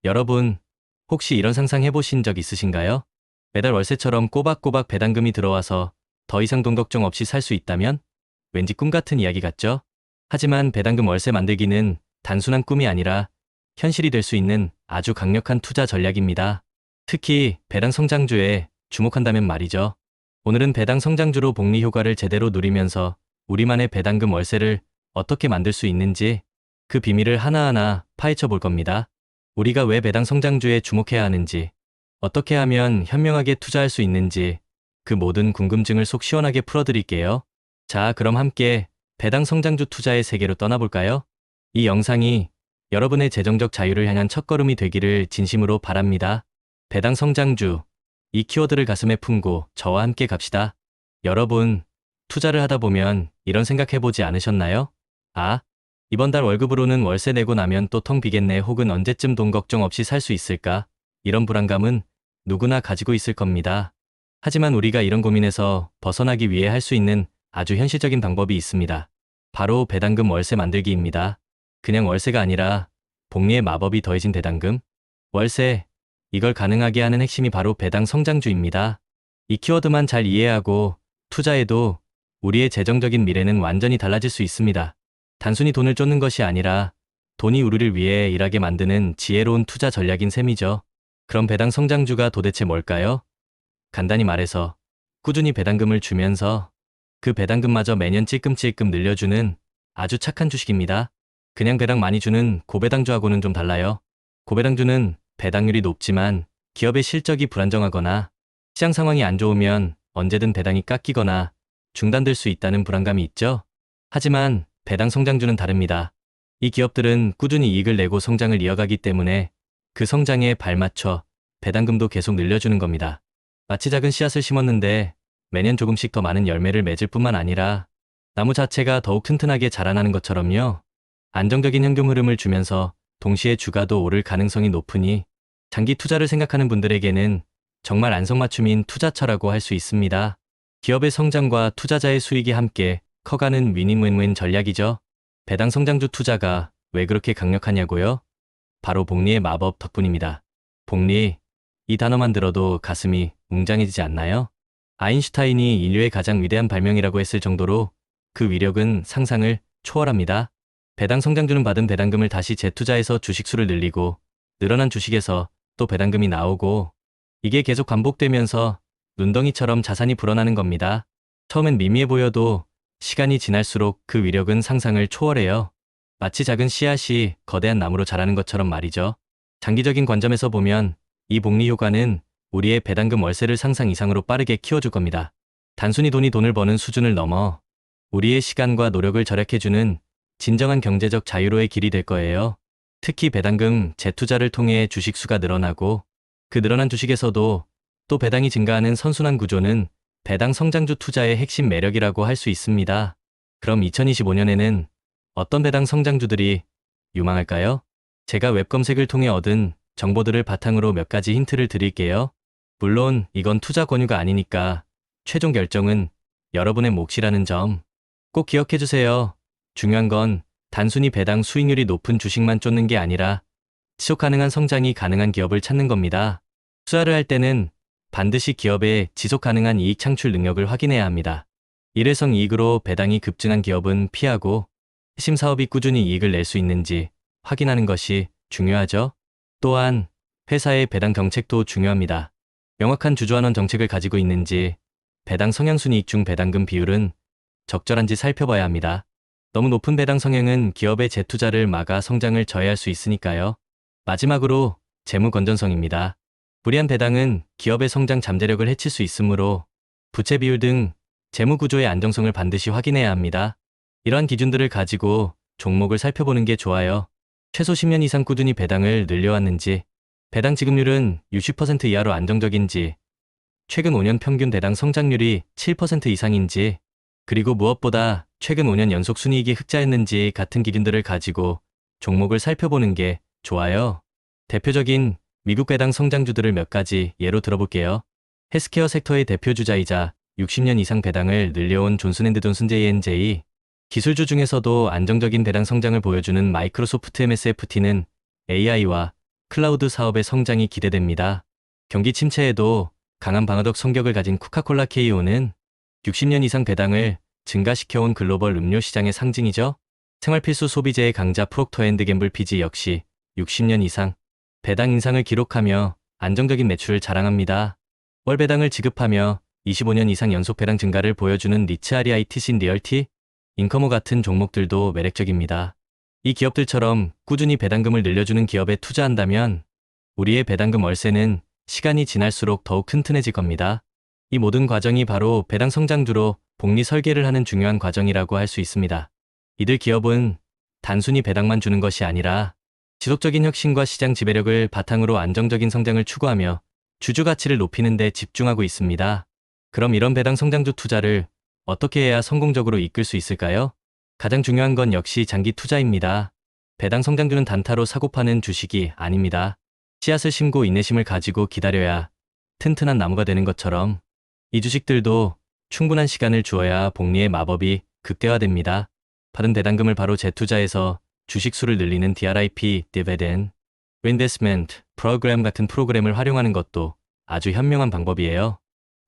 여러분, 혹시 이런 상상 해보신 적 있으신가요? 매달 월세처럼 꼬박꼬박 배당금이 들어와서 더 이상 돈 걱정 없이 살 수 있다면? 왠지 꿈 같은 이야기 같죠? 하지만 배당금 월세 만들기는 단순한 꿈이 아니라 현실이 될 수 있는 아주 강력한 투자 전략입니다. 특히 배당 성장주에 주목한다면 말이죠. 오늘은 배당 성장주로 복리 효과를 제대로 누리면서 우리만의 배당금 월세를 어떻게 만들 수 있는지 그 비밀을 하나하나 파헤쳐 볼 겁니다. 우리가 왜 배당 성장주에 주목해야 하는지, 어떻게 하면 현명하게 투자할 수 있는지 그 모든 궁금증을 속 시원하게 풀어드릴게요. 자, 그럼 함께 배당 성장주 투자의 세계로 떠나볼까요? 이 영상이 여러분의 재정적 자유를 향한 첫걸음이 되기를 진심으로 바랍니다. 배당 성장주, 이 키워드를 가슴에 품고 저와 함께 갑시다. 여러분, 투자를 하다 보면 이런 생각해보지 않으셨나요? 아, 이번 달 월급으로는 월세 내고 나면 또 텅 비겠네, 혹은 언제쯤 돈 걱정 없이 살 수 있을까? 이런 불안감은 누구나 가지고 있을 겁니다. 하지만 우리가 이런 고민에서 벗어나기 위해 할 수 있는 아주 현실적인 방법이 있습니다. 바로 배당금 월세 만들기입니다. 그냥 월세가 아니라 복리의 마법이 더해진 배당금, 월세, 이걸 가능하게 하는 핵심이 바로 배당 성장주입니다. 이 키워드만 잘 이해하고 투자해도 우리의 재정적인 미래는 완전히 달라질 수 있습니다. 단순히 돈을 쫓는 것이 아니라 돈이 우리를 위해 일하게 만드는 지혜로운 투자 전략인 셈이죠. 그럼 배당 성장주가 도대체 뭘까요? 간단히 말해서 꾸준히 배당금을 주면서 그 배당금마저 매년 찔끔찔끔 늘려주는 아주 착한 주식입니다. 그냥 배당 많이 주는 고배당주하고는 좀 달라요. 고배당주는 배당률이 높지만 기업의 실적이 불안정하거나 시장 상황이 안 좋으면 언제든 배당이 깎이거나 중단될 수 있다는 불안감이 있죠. 하지만 배당 성장주는 다릅니다. 이 기업들은 꾸준히 이익을 내고 성장을 이어가기 때문에 그 성장에 발맞춰 배당금도 계속 늘려주는 겁니다. 마치 작은 씨앗을 심었는데 매년 조금씩 더 많은 열매를 맺을 뿐만 아니라 나무 자체가 더욱 튼튼하게 자라나는 것처럼요. 안정적인 현금 흐름을 주면서 동시에 주가도 오를 가능성이 높으니 장기 투자를 생각하는 분들에게는 정말 안성맞춤인 투자처라고 할 수 있습니다. 기업의 성장과 투자자의 수익이 함께 커가는 위닝윈윈 전략이죠. 배당 성장주 투자가 왜 그렇게 강력하냐고요? 바로 복리의 마법 덕분입니다. 복리, 이 단어만 들어도 가슴이 웅장해지지 않나요? 아인슈타인이 인류의 가장 위대한 발명이라고 했을 정도로 그 위력은 상상을 초월합니다. 배당 성장주는 받은 배당금을 다시 재투자해서 주식수를 늘리고 늘어난 주식에서 또 배당금이 나오고 이게 계속 반복되면서 눈덩이처럼 자산이 불어나는 겁니다. 처음엔 미미해 보여도 시간이 지날수록 그 위력은 상상을 초월해요. 마치 작은 씨앗이 거대한 나무로 자라는 것처럼 말이죠. 장기적인 관점에서 보면 이 복리 효과는 우리의 배당금 월세를 상상 이상으로 빠르게 키워줄 겁니다. 단순히 돈을 버는 수준을 넘어 우리의 시간과 노력을 절약해주는 진정한 경제적 자유로의 길이 될 거예요. 특히 배당금 재투자를 통해 주식수가 늘어나고 그 늘어난 주식에서도 또 배당이 증가하는 선순환 구조는 배당 성장주 투자의 핵심 매력이라고 할 수 있습니다. 그럼 2025년에는 어떤 배당 성장주들이 유망할까요? 제가 웹 검색을 통해 얻은 정보들을 바탕으로 몇 가지 힌트를 드릴게요. 물론 이건 투자 권유가 아니니까 최종 결정은 여러분의 몫이라는 점 꼭 기억해 주세요. 중요한 건 단순히 배당 수익률이 높은 주식만 쫓는 게 아니라 지속 가능한 성장이 가능한 기업을 찾는 겁니다. 투자를 할 때는 반드시 기업의 지속 가능한 이익 창출 능력을 확인해야 합니다. 일회성 이익으로 배당이 급증한 기업은 피하고 핵심 사업이 꾸준히 이익을 낼 수 있는지 확인하는 것이 중요하죠. 또한 회사의 배당 정책도 중요합니다. 명확한 주주환원 정책을 가지고 있는지, 배당 성향순이익 중 배당금 비율은 적절한지 살펴봐야 합니다. 너무 높은 배당 성향은 기업의 재투자를 막아 성장을 저해할 수 있으니까요. 마지막으로 재무 건전성입니다. 불이한 배당은 기업의 성장 잠재력을 해칠 수 있으므로 부채 비율 등 재무 구조의 안정성을 반드시 확인해야 합니다. 이러한 기준들을 가지고 종목을 살펴보는 게 좋아요. 최소 10년 이상 꾸준히 배당을 늘려왔는지, 배당 지급률은 60% 이하로 안정적인지, 최근 5년 평균 배당 성장률이 7% 이상인지, 그리고 무엇보다 최근 5년 연속 순이익이 흑자였는지 같은 기준들을 가지고 종목을 살펴보는 게 좋아요. 대표적인 미국 배당 성장주들을 몇 가지 예로 들어볼게요. 헬스케어 섹터의 대표주자이자 60년 이상 배당을 늘려온 존슨앤드존슨 J&J, 기술주 중에서도 안정적인 배당 성장을 보여주는 마이크로소프트 MSFT는 AI와 클라우드 사업의 성장이 기대됩니다. 경기 침체에도 강한 방어적 성격을 가진 코카콜라 KO는 60년 이상 배당을 증가시켜온 글로벌 음료 시장의 상징이죠. 생활필수 소비재의 강자 프록터앤드갬블 피지 역시 60년 이상 배당 인상을 기록하며 안정적인 매출을 자랑합니다. 월 배당을 지급하며 25년 이상 연속 배당 증가를 보여주는 리츠아리아이티신 리얼티, 인커모 같은 종목들도 매력적입니다. 이 기업들처럼 꾸준히 배당금을 늘려주는 기업에 투자한다면 우리의 배당금 월세는 시간이 지날수록 더욱 튼튼해질 겁니다. 이 모든 과정이 바로 배당 성장주로 복리 설계를 하는 중요한 과정이라고 할 수 있습니다. 이들 기업은 단순히 배당만 주는 것이 아니라 지속적인 혁신과 시장 지배력을 바탕으로 안정적인 성장을 추구하며 주주 가치를 높이는 데 집중하고 있습니다. 그럼 이런 배당 성장주 투자를 어떻게 해야 성공적으로 이끌 수 있을까요? 가장 중요한 건 역시 장기 투자입니다. 배당 성장주는 단타로 사고 파는 주식이 아닙니다. 씨앗을 심고 인내심을 가지고 기다려야 튼튼한 나무가 되는 것처럼 이 주식들도 충분한 시간을 주어야 복리의 마법이 극대화됩니다. 받은 배당금을 바로 재투자해서 주식 수를 늘리는 DRIP, Dividend Reinvestment 프로그램 같은 프로그램을 활용하는 것도 아주 현명한 방법이에요.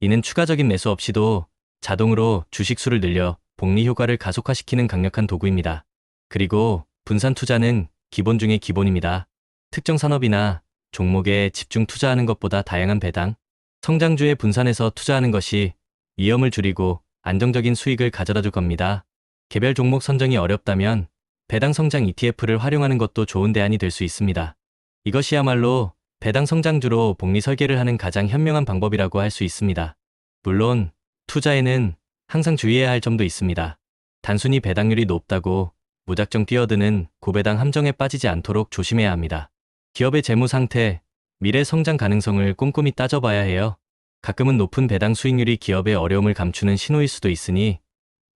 이는 추가적인 매수 없이도 자동으로 주식 수를 늘려 복리 효과를 가속화시키는 강력한 도구입니다. 그리고 분산 투자는 기본 중의 기본입니다. 특정 산업이나 종목에 집중 투자하는 것보다 다양한 배당, 성장주에 분산해서 투자하는 것이 위험을 줄이고 안정적인 수익을 가져다 줄 겁니다. 개별 종목 선정이 어렵다면 배당 성장 ETF를 활용하는 것도 좋은 대안이 될 수 있습니다. 이것이야말로 배당 성장주로 복리 설계를 하는 가장 현명한 방법이라고 할 수 있습니다. 물론 투자에는 항상 주의해야 할 점도 있습니다. 단순히 배당률이 높다고 무작정 뛰어드는 고배당 함정에 빠지지 않도록 조심해야 합니다. 기업의 재무 상태, 미래 성장 가능성을 꼼꼼히 따져봐야 해요. 가끔은 높은 배당 수익률이 기업의 어려움을 감추는 신호일 수도 있으니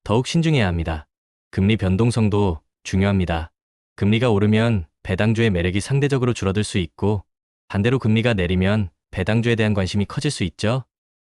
더욱 신중해야 합니다. 금리 변동성도 중요합니다. 금리가 오르면 배당주의 매력이 상대적으로 줄어들 수 있고 반대로 금리가 내리면 배당주에 대한 관심이 커질 수 있죠.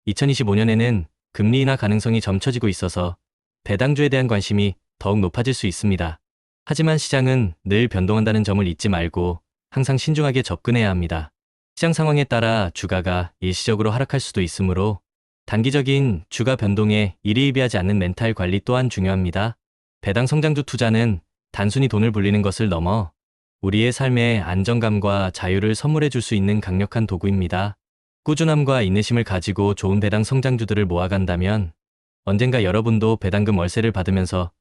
2025년에는 금리 인하 가능성이 점쳐지고 있어서 배당주에 대한 관심이 더욱 높아질 수 있습니다. 하지만 시장은 늘 변동한다는 점을 잊지 말고 항상 신중하게 접근해야 합니다. 시장 상황에 따라 주가가 일시적으로 하락할 수도 있으므로 단기적인 주가 변동에 일희일비하지 않는 멘탈 관리 또한 중요합니다. 배당 성장주 투자는 단순히 돈을 불리는 것을 넘어 우리의 삶의 안정감과 자유를 선물해 줄 수 있는 강력한 도구입니다. 꾸준함과 인내심을 가지고 좋은 배당 성장주들을 모아간다면 언젠가 여러분도 배당금 월세를 받으면서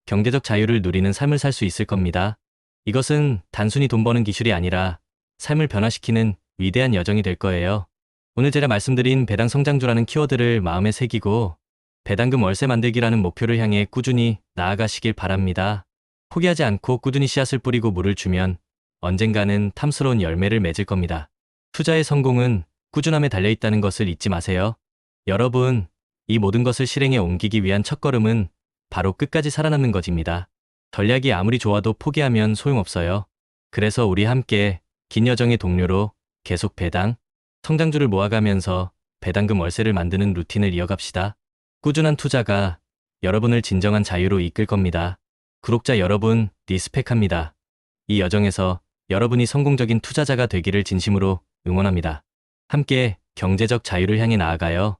경제적 자유를 누리는 삶을 살 수 있을 겁니다. 이것은 단순히 돈 버는 기술이 아니라 삶을 변화시키는 위대한 여정이 될 거예요. 오늘 제가 말씀드린 배당 성장주라는 키워드를 마음에 새기고 배당금 월세 만들기라는 목표를 향해 꾸준히 나아가시길 바랍니다. 포기하지 않고 꾸준히 씨앗을 뿌리고 물을 주면 언젠가는 탐스러운 열매를 맺을 겁니다. 투자의 성공은 꾸준함에 달려있다는 것을 잊지 마세요. 여러분, 이 모든 것을 실행에 옮기기 위한 첫걸음은 바로 끝까지 살아남는 것입니다. 전략이 아무리 좋아도 포기하면 소용없어요. 그래서 우리 함께 긴 여정의 동료로 계속 배당, 성장주를 모아가면서 배당금 월세를 만드는 루틴을 이어갑시다. 꾸준한 투자가 여러분을 진정한 자유로 이끌 겁니다. 구독자 여러분, 리스펙합니다. 이 여정에서 여러분이 성공적인 투자자가 되기를 진심으로 응원합니다. 함께 경제적 자유를 향해 나아가요.